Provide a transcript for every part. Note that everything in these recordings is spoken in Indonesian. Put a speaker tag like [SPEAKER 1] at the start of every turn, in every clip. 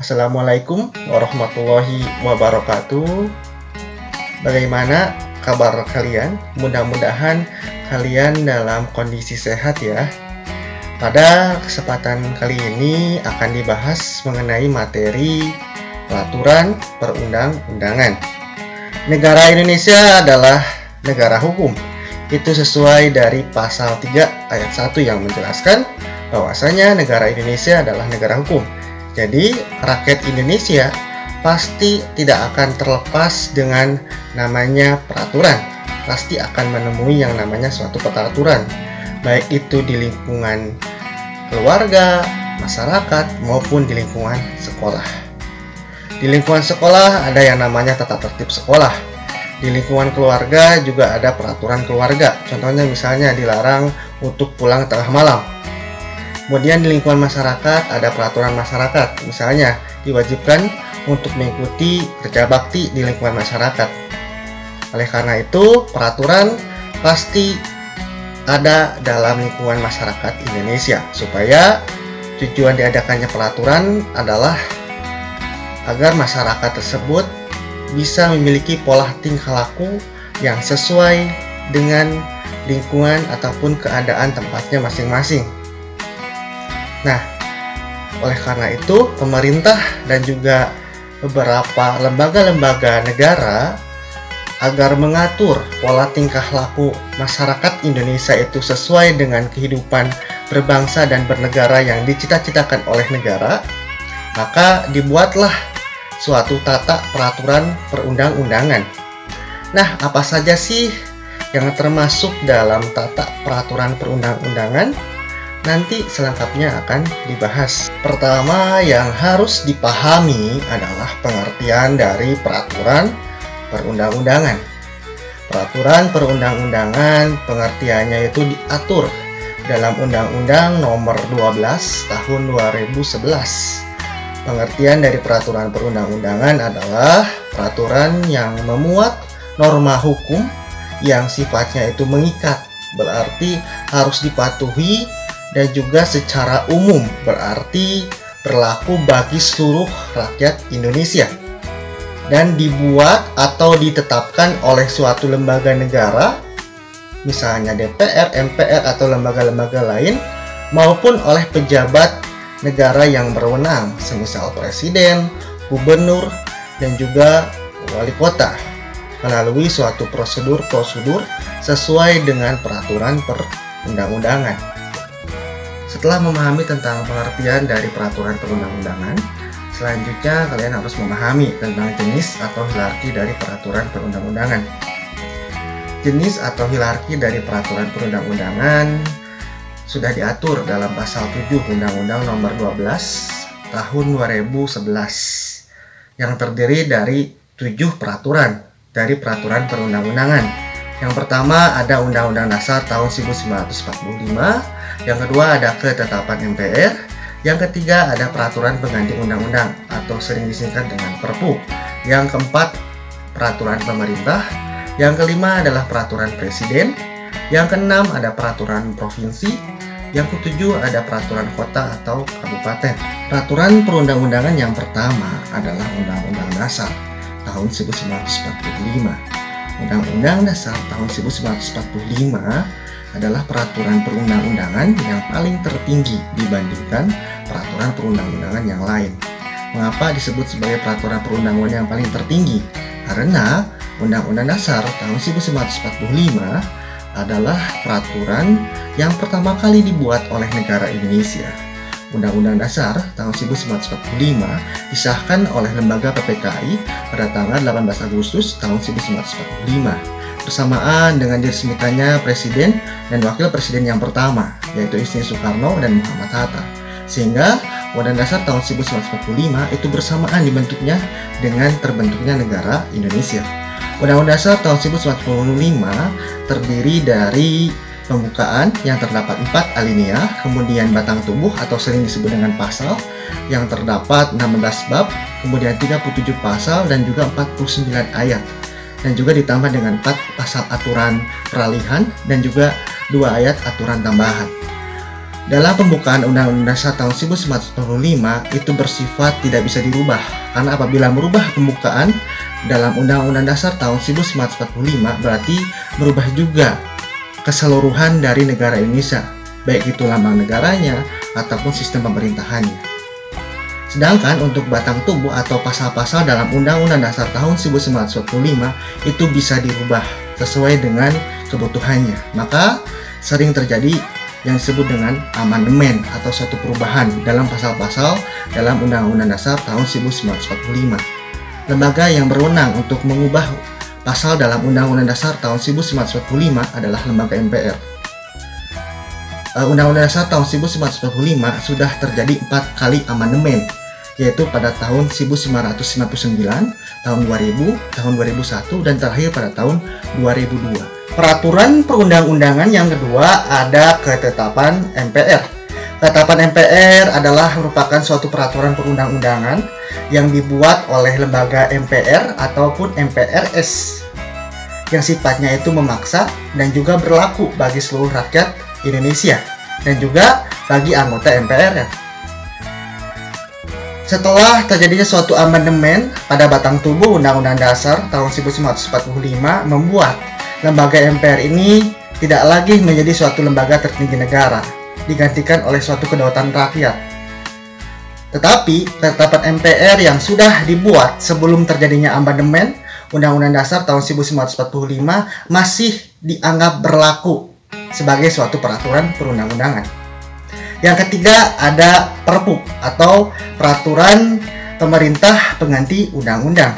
[SPEAKER 1] Assalamualaikum warahmatullahi wabarakatuh. Bagaimana kabar kalian? Mudah-mudahan kalian dalam kondisi sehat ya. Pada kesempatan kali ini akan dibahas mengenai materi peraturan perundang-undangan. Negara Indonesia adalah negara hukum. Itu sesuai dari pasal 3 ayat 1 yang menjelaskan bahwasanya negara Indonesia adalah negara hukum. Jadi, rakyat Indonesia pasti tidak akan terlepas dengan namanya peraturan. Pasti akan menemui yang namanya suatu peraturan, baik itu di lingkungan keluarga, masyarakat, maupun di lingkungan sekolah. Di lingkungan sekolah ada yang namanya tata tertib sekolah. Di lingkungan keluarga juga ada peraturan keluarga. Contohnya misalnya dilarang untuk pulang tengah malam. Kemudian di lingkungan masyarakat ada peraturan masyarakat, misalnya diwajibkan untuk mengikuti kerja bakti di lingkungan masyarakat. Oleh karena itu, peraturan pasti ada dalam lingkungan masyarakat Indonesia, supaya tujuan diadakannya peraturan adalah agar masyarakat tersebut bisa memiliki pola tingkah laku yang sesuai dengan lingkungan ataupun keadaan tempatnya masing-masing. Nah, oleh karena itu, pemerintah dan juga beberapa lembaga-lembaga negara agar mengatur pola tingkah laku masyarakat Indonesia itu sesuai dengan kehidupan berbangsa dan bernegara yang dicita-citakan oleh negara, maka dibuatlah suatu tata peraturan perundang-undangan. Nah, apa saja sih yang termasuk dalam tata peraturan perundang-undangan? Nanti selengkapnya akan dibahas. Pertama yang harus dipahami adalah pengertian dari peraturan perundang-undangan. Peraturan perundang-undangan pengertiannya itu diatur dalam Undang-Undang Nomor 12 Tahun 2011. Pengertian dari peraturan perundang-undangan adalah peraturan yang memuat norma hukum yang sifatnya itu mengikat, berarti harus dipatuhi, dan juga secara umum, berarti berlaku bagi seluruh rakyat Indonesia, dan dibuat atau ditetapkan oleh suatu lembaga negara, misalnya DPR, MPR, atau lembaga-lembaga lain, maupun oleh pejabat negara yang berwenang, semisal presiden, gubernur, dan juga wali kota, melalui suatu prosedur-prosedur sesuai dengan peraturan perundang-undangan. Setelah memahami tentang pengertian dari peraturan perundang-undangan, selanjutnya kalian harus memahami tentang jenis atau hierarki dari peraturan perundang-undangan. Jenis atau hierarki dari peraturan perundang-undangan sudah diatur dalam pasal 7 Undang-Undang Nomor 12 Tahun 2011 yang terdiri dari 7 peraturan dari peraturan perundang-undangan. Yang pertama ada Undang-Undang Dasar tahun 1945, yang kedua ada Ketetapan MPR, yang ketiga ada Peraturan Pengganti Undang-Undang atau sering disingkat dengan Perpu, yang keempat Peraturan Pemerintah, yang kelima adalah Peraturan Presiden, yang keenam ada Peraturan Provinsi, yang ketujuh ada Peraturan Kota atau Kabupaten. Peraturan perundang-undangan yang pertama adalah Undang-Undang Dasar tahun 1945. Undang-Undang Dasar tahun 1945 adalah peraturan perundang-undangan yang paling tertinggi dibandingkan peraturan perundang-undangan yang lain. Mengapa disebut sebagai peraturan perundang-undangan yang paling tertinggi? Karena Undang-Undang Dasar tahun 1945 adalah peraturan yang pertama kali dibuat oleh negara Indonesia. Undang-Undang Dasar tahun 1945 disahkan oleh Lembaga PPKI pada tanggal 18 Agustus tahun 1945 bersamaan dengan diresmikannya Presiden dan Wakil Presiden yang pertama, yaitu Insinyur Soekarno dan Muhammad Hatta. Sehingga Undang-Undang Dasar tahun 1945 itu bersamaan dibentuknya dengan terbentuknya negara Indonesia. Undang-Undang Dasar tahun 1945 terdiri dari pembukaan yang terdapat 4 alinea, kemudian batang tubuh atau sering disebut dengan pasal yang terdapat 16 bab, kemudian 37 pasal dan juga 49 ayat. Dan juga ditambah dengan 4 pasal aturan peralihan dan juga 2 ayat aturan tambahan. Dalam pembukaan Undang-Undang Dasar tahun 1945 itu bersifat tidak bisa dirubah, karena apabila merubah pembukaan dalam Undang-Undang Dasar tahun 1945 berarti merubah juga keseluruhan dari negara Indonesia, baik itu lambang negaranya ataupun sistem pemerintahannya. Sedangkan untuk batang tubuh atau pasal-pasal dalam Undang-Undang Dasar tahun 1945 itu bisa dirubah sesuai dengan kebutuhannya. Maka sering terjadi yang disebut dengan amandemen atau suatu perubahan dalam pasal-pasal dalam Undang-Undang Dasar tahun 1945. Lembaga yang berwenang untuk mengubah pasal dalam Undang-Undang Dasar tahun 1945 adalah lembaga MPR. Undang-Undang Dasar tahun 1945 sudah terjadi 4 kali amandemen, yaitu pada tahun 1999, tahun 2000, tahun 2001, dan terakhir pada tahun 2002. Peraturan perundang-undangan yang kedua ada ketetapan MPR. Ketetapan MPR adalah merupakan suatu peraturan perundang-undangan yang dibuat oleh lembaga MPR ataupun MPRS yang sifatnya itu memaksa dan juga berlaku bagi seluruh rakyat Indonesia dan juga bagi anggota MPR. Setelah terjadinya suatu amandemen pada batang tubuh Undang-Undang Dasar tahun 1945 membuat lembaga MPR ini tidak lagi menjadi suatu lembaga tertinggi negara, digantikan oleh suatu kedaulatan rakyat. Tetapi ketetapan MPR yang sudah dibuat sebelum terjadinya amandemen Undang-Undang Dasar tahun 1945 masih dianggap berlaku sebagai suatu peraturan perundang-undangan. Yang ketiga ada Perpu atau Peraturan Pemerintah Pengganti Undang-Undang.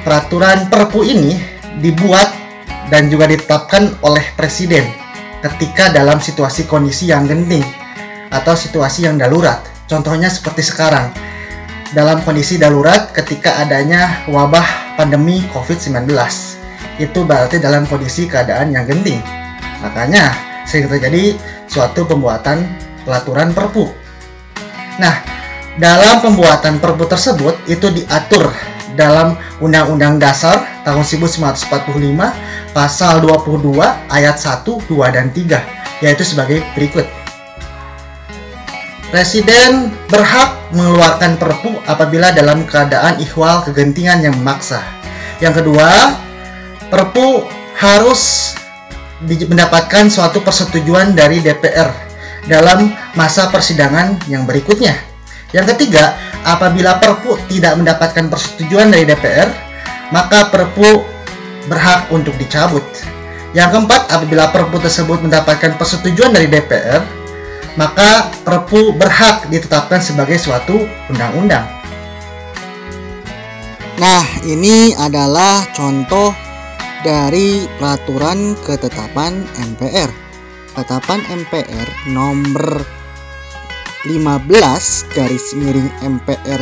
[SPEAKER 1] Peraturan Perpu ini dibuat dan juga ditetapkan oleh Presiden ketika dalam situasi kondisi yang genting atau situasi yang darurat. Contohnya seperti sekarang, dalam kondisi darurat ketika adanya wabah pandemi COVID-19. Itu berarti dalam kondisi keadaan yang genting. Makanya sering terjadi suatu pembuatan peraturan Perpu. Nah, dalam pembuatan Perpu tersebut itu diatur dalam Undang-Undang Dasar tahun 1945 pasal 22 ayat 1, 2, dan 3, yaitu sebagai berikut. Presiden berhak mengeluarkan Perpu apabila dalam keadaan ihwal kegentingan yang memaksa. Yang kedua, Perpu harus mendapatkan suatu persetujuan dari DPR dalam masa persidangan yang berikutnya. Yang ketiga, apabila Perpu tidak mendapatkan persetujuan dari DPR, maka Perpu berhak untuk dicabut. Yang keempat, apabila Perpu tersebut mendapatkan persetujuan dari DPR, maka Perpu berhak ditetapkan sebagai suatu undang-undang.
[SPEAKER 2] Nah, ini adalah contoh dari peraturan ketetapan MPR. Ketetapan MPR nomor 15 MPR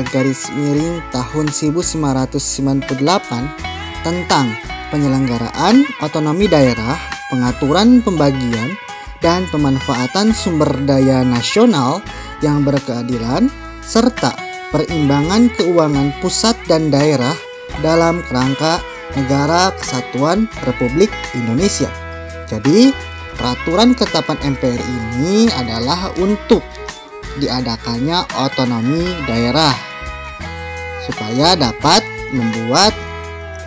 [SPEAKER 2] tahun 1998 tentang penyelenggaraan otonomi daerah, pengaturan pembagian dan pemanfaatan sumber daya nasional yang berkeadilan, serta perimbangan keuangan pusat dan daerah dalam kerangka Negara Kesatuan Republik Indonesia. Jadi, peraturan ketetapan MPR ini adalah untuk diadakannya otonomi daerah supaya dapat membuat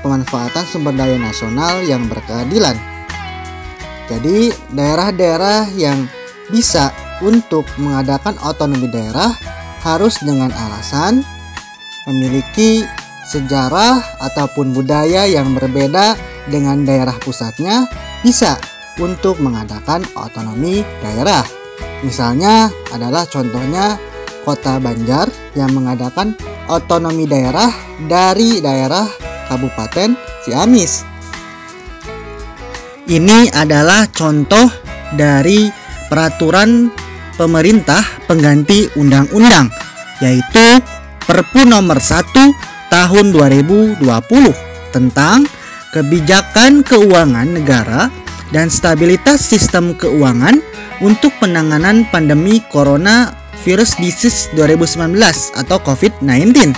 [SPEAKER 2] pemanfaatan sumber daya nasional yang berkeadilan. Jadi daerah-daerah yang bisa untuk mengadakan otonomi daerah harus dengan alasan memiliki sejarah ataupun budaya yang berbeda dengan daerah pusatnya, bisa untuk mengadakan otonomi daerah. Misalnya adalah contohnya Kota Banjar yang mengadakan otonomi daerah dari daerah Kabupaten Ciamis. Ini adalah contoh dari peraturan pemerintah pengganti undang-undang, yaitu Perpu nomor 1 tahun 2020 tentang kebijakan keuangan negara dan stabilitas sistem keuangan untuk penanganan pandemi Coronavirus Disease 2019 atau COVID-19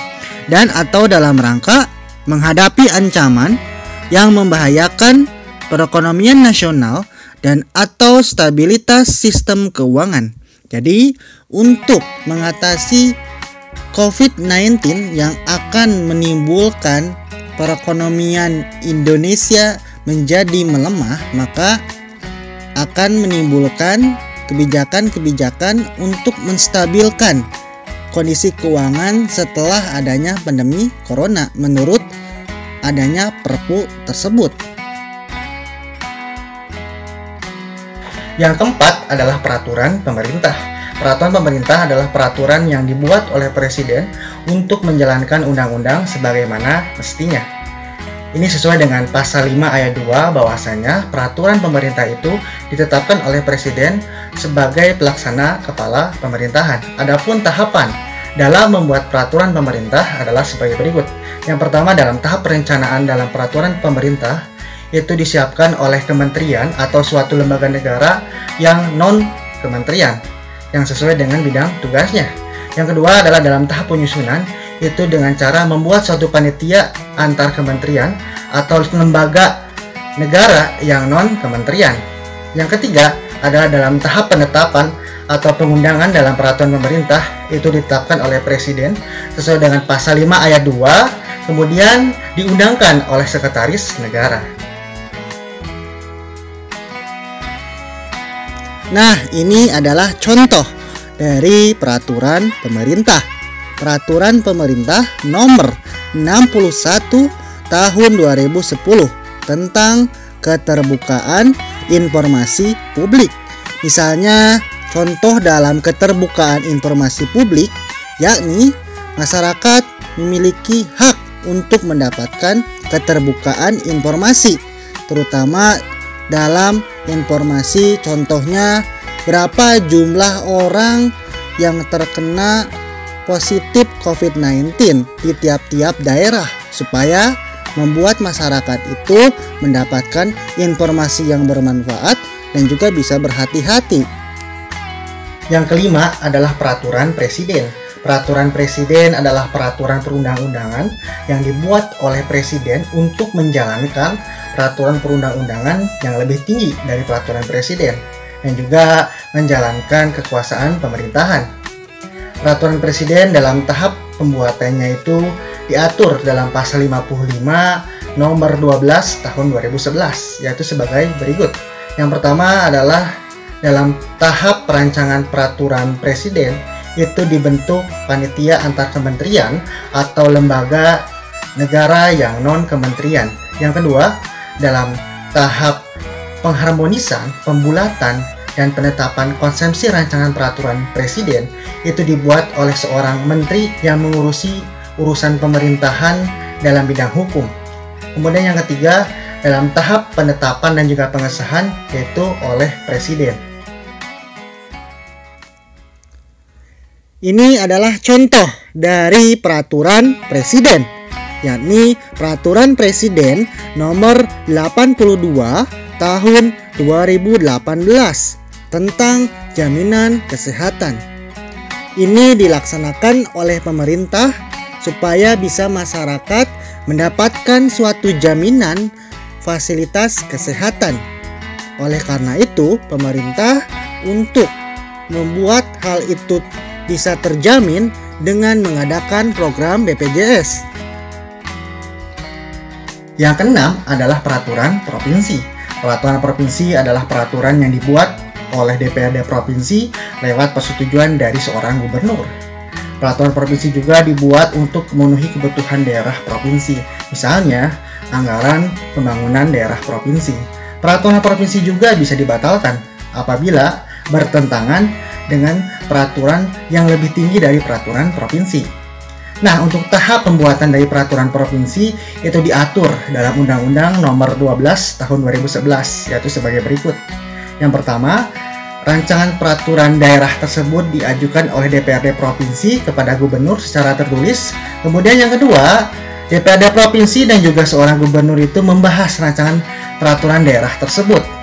[SPEAKER 2] dan atau dalam rangka menghadapi ancaman yang membahayakan perekonomian nasional dan atau stabilitas sistem keuangan. Jadi, untuk mengatasi COVID-19 yang akan menimbulkan perekonomian Indonesia menjadi melemah, maka akan menimbulkan kebijakan-kebijakan untuk menstabilkan kondisi keuangan setelah adanya pandemi corona menurut adanya Perpu tersebut.
[SPEAKER 1] Yang keempat adalah peraturan pemerintah. Peraturan pemerintah adalah peraturan yang dibuat oleh Presiden untuk menjalankan undang-undang sebagaimana mestinya. Ini sesuai dengan pasal 5 ayat 2 bahwasanya peraturan pemerintah itu ditetapkan oleh Presiden sebagai pelaksana kepala pemerintahan. Adapun tahapan dalam membuat peraturan pemerintah adalah sebagai berikut. Yang pertama, dalam tahap perencanaan dalam peraturan pemerintah itu disiapkan oleh kementerian atau suatu lembaga negara yang non-kementerian yang sesuai dengan bidang tugasnya. Yang kedua adalah dalam tahap penyusunan, itu dengan cara membuat suatu panitia antar kementerian atau lembaga negara yang non-kementerian. Yang ketiga adalah dalam tahap penetapan atau pengundangan dalam peraturan pemerintah, itu ditetapkan oleh Presiden sesuai dengan pasal 5 ayat 2, kemudian diundangkan oleh Sekretaris Negara.
[SPEAKER 2] Nah, ini adalah contoh dari peraturan pemerintah. Peraturan pemerintah nomor 61 tahun 2010 tentang keterbukaan informasi publik. Misalnya, contoh dalam keterbukaan informasi publik, yakni masyarakat memiliki hak untuk mendapatkan keterbukaan informasi, terutama dalam informasi, contohnya berapa jumlah orang yang terkena positif COVID-19 di tiap-tiap daerah, supaya membuat masyarakat itu mendapatkan informasi yang bermanfaat dan juga bisa berhati-hati.
[SPEAKER 1] Yang kelima adalah peraturan Presiden. Peraturan Presiden adalah peraturan perundang-undangan yang dibuat oleh Presiden untuk menjalankan peraturan perundang-undangan yang lebih tinggi dari peraturan Presiden dan juga menjalankan kekuasaan pemerintahan. Peraturan Presiden dalam tahap pembuatannya itu diatur dalam pasal 55 nomor 12 tahun 2011, yaitu sebagai berikut. Yang pertama adalah dalam tahap perancangan peraturan Presiden itu dibentuk panitia antar kementerian atau lembaga negara yang non-kementerian. Yang kedua, dalam tahap pengharmonisan, pembulatan, dan penetapan konsepsi rancangan peraturan Presiden itu dibuat oleh seorang menteri yang mengurusi urusan pemerintahan dalam bidang hukum. Kemudian yang ketiga, dalam tahap penetapan dan juga pengesahan, yaitu oleh Presiden.
[SPEAKER 2] Ini adalah contoh dari peraturan Presiden, yakni Peraturan Presiden nomor 82 tahun 2018 tentang jaminan kesehatan. Ini dilaksanakan oleh pemerintah supaya bisa masyarakat mendapatkan suatu jaminan fasilitas kesehatan. Oleh karena itu, pemerintah untuk membuat hal itu bisa terjamin dengan mengadakan program BPJS.
[SPEAKER 1] Yang keenam adalah peraturan provinsi. Peraturan provinsi adalah peraturan yang dibuat oleh DPRD provinsi lewat persetujuan dari seorang gubernur. Peraturan provinsi juga dibuat untuk memenuhi kebutuhan daerah provinsi, misalnya anggaran pembangunan daerah provinsi. Peraturan provinsi juga bisa dibatalkan apabila bertentangan dengan peraturan yang lebih tinggi dari peraturan provinsi. Nah, untuk tahap pembuatan dari peraturan provinsi itu diatur dalam Undang-Undang Nomor 12 Tahun 2011, yaitu sebagai berikut. Yang pertama, rancangan peraturan daerah tersebut diajukan oleh DPRD provinsi kepada gubernur secara tertulis. Kemudian yang kedua, DPRD provinsi dan juga seorang gubernur itu membahas rancangan peraturan daerah tersebut.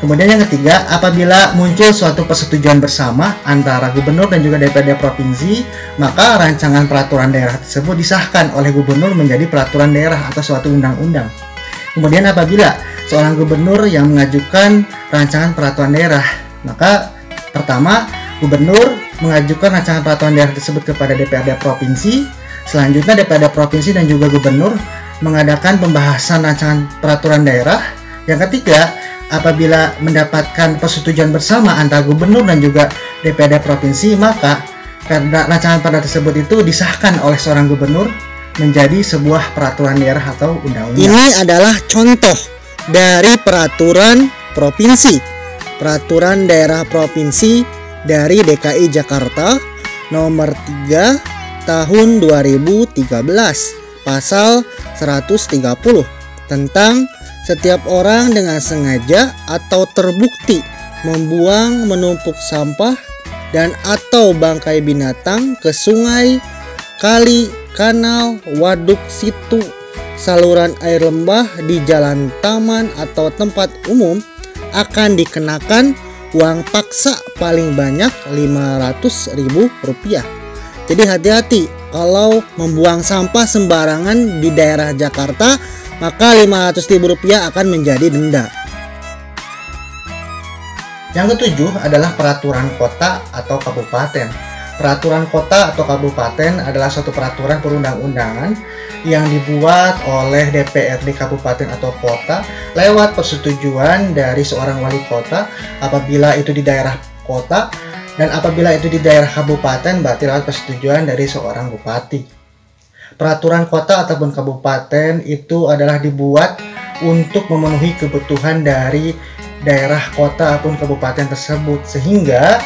[SPEAKER 1] Kemudian yang ketiga, apabila muncul suatu persetujuan bersama antara gubernur dan juga DPRD provinsi, maka rancangan peraturan daerah tersebut disahkan oleh gubernur menjadi peraturan daerah atau suatu undang-undang. Kemudian apabila seorang gubernur yang mengajukan rancangan peraturan daerah, maka pertama
[SPEAKER 2] Gubernur mengajukan rancangan peraturan daerah tersebut kepada DPRD Provinsi. Selanjutnya DPRD Provinsi dan juga Gubernur mengadakan pembahasan rancangan peraturan daerah. Yang ketiga, apabila mendapatkan persetujuan bersama antara Gubernur dan juga DPRD Provinsi, maka rancangan perda tersebut itu disahkan oleh seorang gubernur menjadi sebuah peraturan daerah atau undang-undang. Ini adalah contoh dari peraturan provinsi. Peraturan daerah provinsi dari DKI Jakarta nomor 3 tahun 2013 pasal 130 tentang setiap orang dengan sengaja atau terbukti membuang menumpuk sampah dan atau bangkai binatang ke sungai, kali, kanal, waduk, situ, saluran air lembah, di jalan, taman, atau tempat umum akan dikenakan uang paksa paling banyak Rp500.000. Jadi hati-hati kalau membuang sampah sembarangan di daerah Jakarta, maka Rp500.000 akan menjadi denda.
[SPEAKER 1] Yang ketujuh adalah peraturan kota atau kabupaten. Peraturan kota atau kabupaten adalah suatu peraturan perundang-undangan yang dibuat oleh DPRD kabupaten atau kota lewat persetujuan dari seorang wali kota apabila itu di daerah kota, dan apabila itu di daerah kabupaten berarti lewat persetujuan dari seorang bupati. Peraturan kota ataupun kabupaten itu adalah dibuat untuk memenuhi kebutuhan dari daerah kota ataupun kabupaten tersebut, sehingga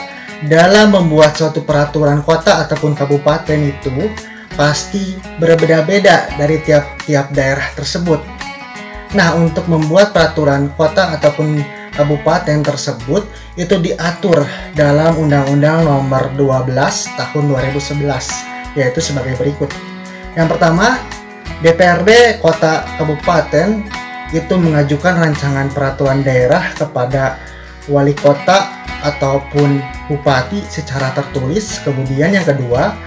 [SPEAKER 1] dalam membuat suatu peraturan kota ataupun kabupaten itu pasti berbeda-beda dari tiap-tiap daerah tersebut. Nah, untuk membuat peraturan kota ataupun kabupaten tersebut itu diatur dalam Undang-Undang Nomor 12 Tahun 2011, yaitu sebagai berikut. Yang pertama, DPRD Kota Kabupaten itu mengajukan rancangan peraturan daerah kepada wali kota ataupun bupati secara tertulis. Kemudian yang kedua,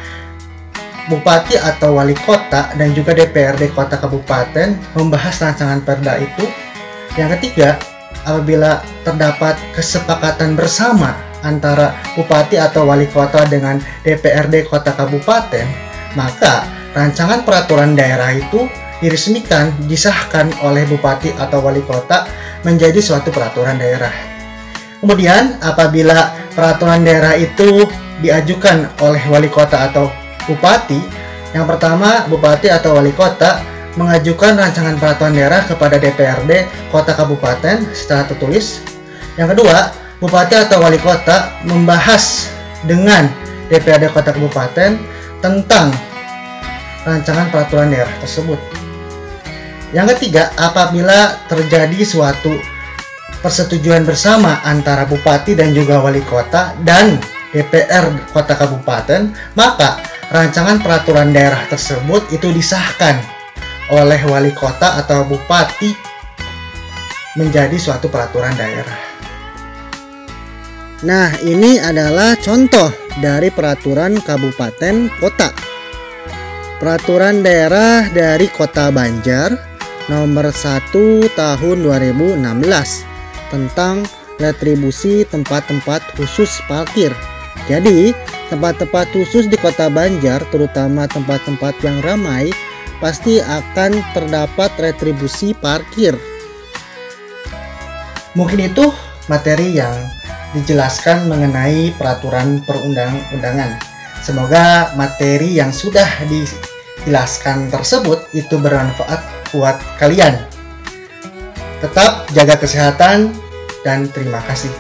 [SPEAKER 1] bupati atau wali kota dan juga DPRD Kota Kabupaten membahas rancangan perda itu. Yang ketiga, apabila terdapat kesepakatan bersama antara bupati atau wali kota dengan DPRD Kota Kabupaten, maka rancangan peraturan daerah itu diresmikan, disahkan oleh bupati atau wali kota menjadi suatu peraturan daerah. Kemudian apabila peraturan daerah itu diajukan oleh wali kota atau bupati, yang pertama bupati atau wali kota mengajukan rancangan peraturan daerah kepada DPRD Kota Kabupaten secara tertulis. Yang kedua, bupati atau wali kota membahas dengan DPRD Kota Kabupaten tentang rancangan peraturan daerah tersebut. Yang ketiga, apabila terjadi suatu persetujuan bersama antara bupati dan juga wali kota dan DPR Kota Kabupaten, maka rancangan peraturan daerah tersebut itu disahkan oleh wali kota atau bupati menjadi suatu peraturan daerah.
[SPEAKER 2] Nah, ini adalah contoh dari peraturan kabupaten kota. Peraturan daerah dari Kota Banjar nomor 1 tahun 2016 tentang retribusi tempat-tempat khusus parkir. Jadi, tempat-tempat khusus di Kota Banjar, terutama tempat-tempat yang ramai, pasti akan terdapat retribusi parkir.
[SPEAKER 1] Mungkin itu materi yang dijelaskan mengenai peraturan perundang-undangan. Semoga materi yang sudah dijelaskan tersebut itu bermanfaat buat kalian. Tetap jaga kesehatan dan terima kasih.